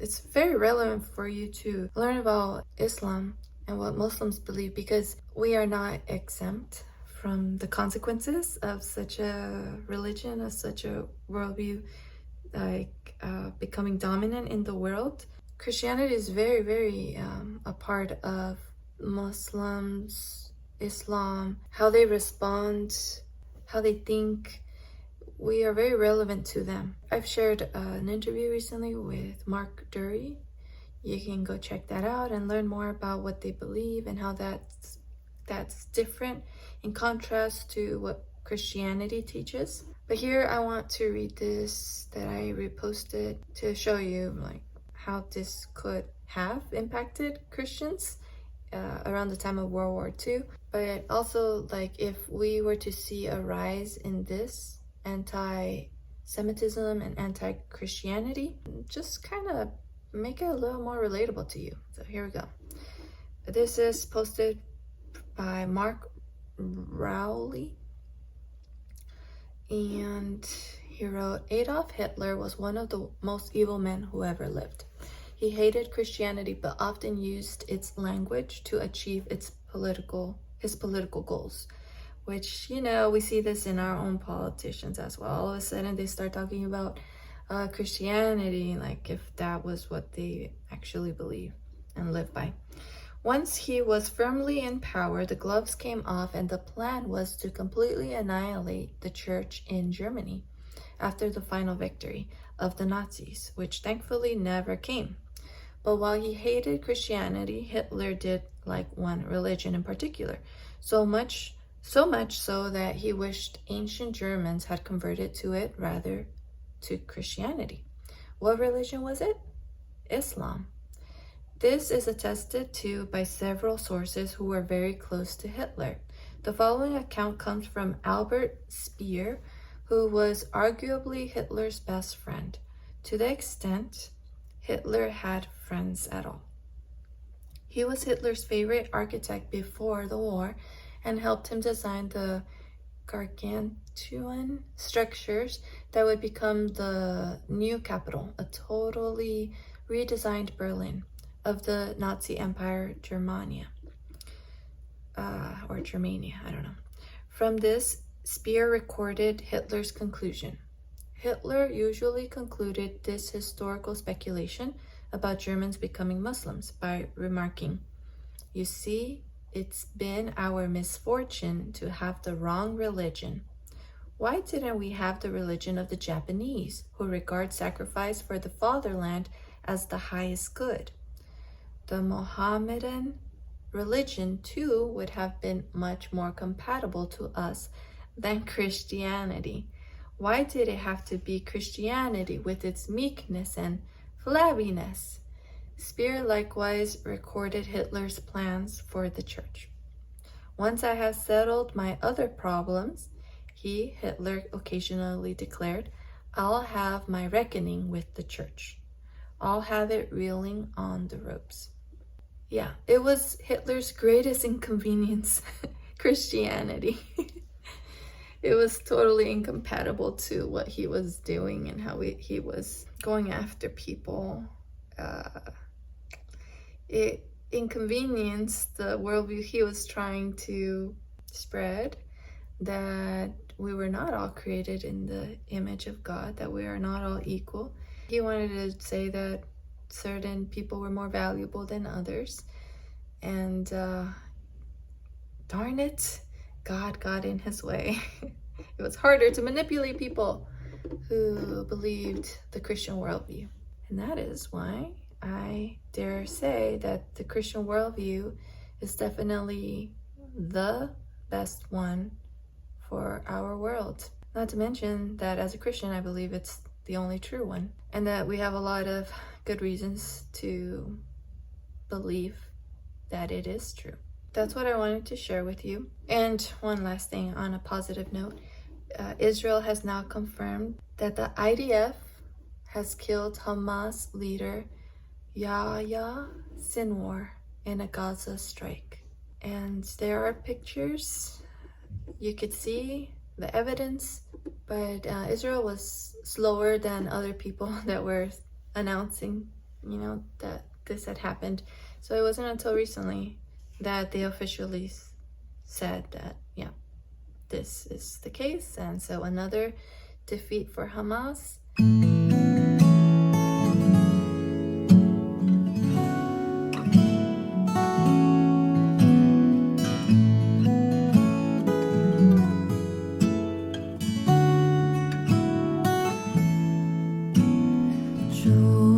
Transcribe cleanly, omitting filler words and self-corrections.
It's very relevant for you to learn about Islam and what Muslims believe, because we are not exempt from the consequences of such a religion, of such a worldview, becoming dominant in the world. Christianity is very, very a part of Muslims, Islam, how they respond, how they think. We are very relevant to them. I've shared an interview recently with Mark Dury. You can go check that out and learn more about what they believe and how that's different in contrast to what Christianity teaches. But here I want to read this that I reposted to show you like how this could have impacted Christians around the time of World War II. But also, like, if we were to see a rise in this anti-Semitism and anti-Christianity, just kind of make it a little more relatable to you. So here we go. This is posted by Mark Rowley, and he wrote, "Adolf Hitler was one of the most evil men who ever lived. He hated Christianity but often used its language to achieve his political goals." Which, you know, we see this in our own politicians as well. All of a sudden they start talking about Christianity, like if that was what they actually believe and live by. Once he was firmly in power, the gloves came off, and the plan was to completely annihilate the church in Germany after the final victory of the Nazis, which thankfully never came. But while he hated Christianity, Hitler did like one religion in particular, so much so that he wished ancient Germans had converted to it rather to Christianity. What religion was it? Islam. This is attested to by several sources who were very close to Hitler. The following account comes from Albert Speer, who was arguably Hitler's best friend, to the extent Hitler had friends at all. He was Hitler's favorite architect before the war and helped him design the gargantuan structures that would become the new capital, a totally redesigned Berlin of the Nazi Empire, Germania, or Germania, I don't know. From this, Speer recorded Hitler's conclusion. Hitler usually concluded this historical speculation about Germans becoming Muslims by remarking, "You see, it's been our misfortune to have the wrong religion. Why didn't we have the religion of the Japanese, who regard sacrifice for the fatherland as the highest good? The Mohammedan religion, too, would have been much more compatible to us than Christianity. Why did it have to be Christianity with its meekness and flabbiness?" Speer likewise recorded Hitler's plans for the church. "Once I have settled my other problems," Hitler occasionally declared, "I'll have my reckoning with the church. I'll have it reeling on the ropes." Yeah, it was Hitler's greatest inconvenience, Christianity. It was totally incompatible to what he was doing and how he was going after people. It inconvenienced the worldview he was trying to spread, that we were not all created in the image of God, that we are not all equal. He wanted to say that certain people were more valuable than others, and darn it, God got in his way. It was harder to manipulate people who believed the Christian worldview. And that is why I dare say that the Christian worldview is definitely the best one for our world. Not to mention that as a Christian, I believe it's the only true one, and that we have a lot of good reasons to believe that it is true. That's what I wanted to share with you. And one last thing on a positive note, Israel has now confirmed that the IDF has killed Hamas leader Yahya Sinwar in a Gaza strike. And there are pictures, you could see the evidence, but Israel was slower than other people that were announcing that this had happened. So it wasn't until recently that they officially said that, yeah, this is the case. And so another defeat for Hamas. Joy